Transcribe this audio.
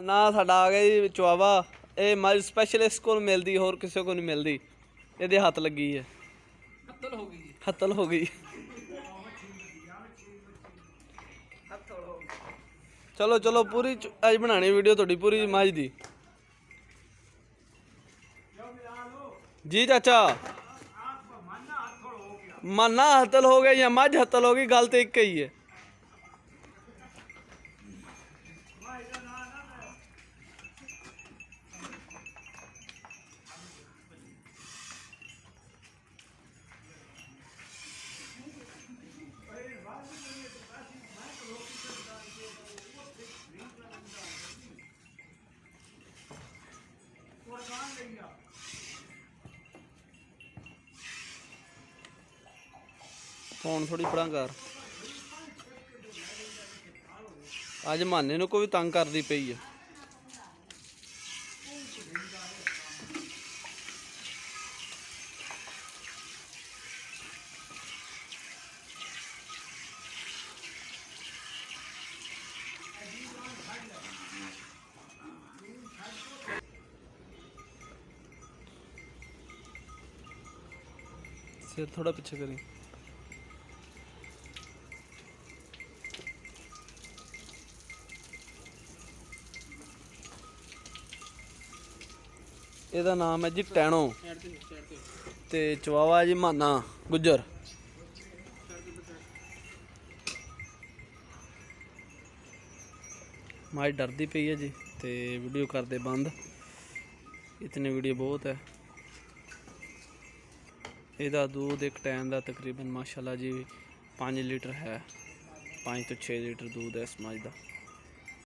ना साडा आ गया जी चुआवा। ये मज स्पैशलिस्ट को मिलती, होर किसी को नहीं मिलती। ये हाथ लगी है, हत्तल हो गई। चलो चलो पूरी अज बनानी वीडियो थोड़ी पूरी मज दी जी चाचा। माना हत्तल हो गया या मज हत्तल हो गई, गल तो एक ही है। फोन थोड़ी पड़ा कर अज माने नूं को भी तंग करती पई है। सिर थोड़ा पीछे करी। ਇਹਦਾ नाम है जी टैनो ते चवावा जी माना गुज्जर। माई डरती पई है जी ते वीडियो करते बंद। इतनी वीडियो बहुत है। ਇਹਦਾ दूध एक टाइम का तकरीबन माशाल्लाह जी 5 लीटर है। 5 तो 6 लीटर दूध है इस मज का।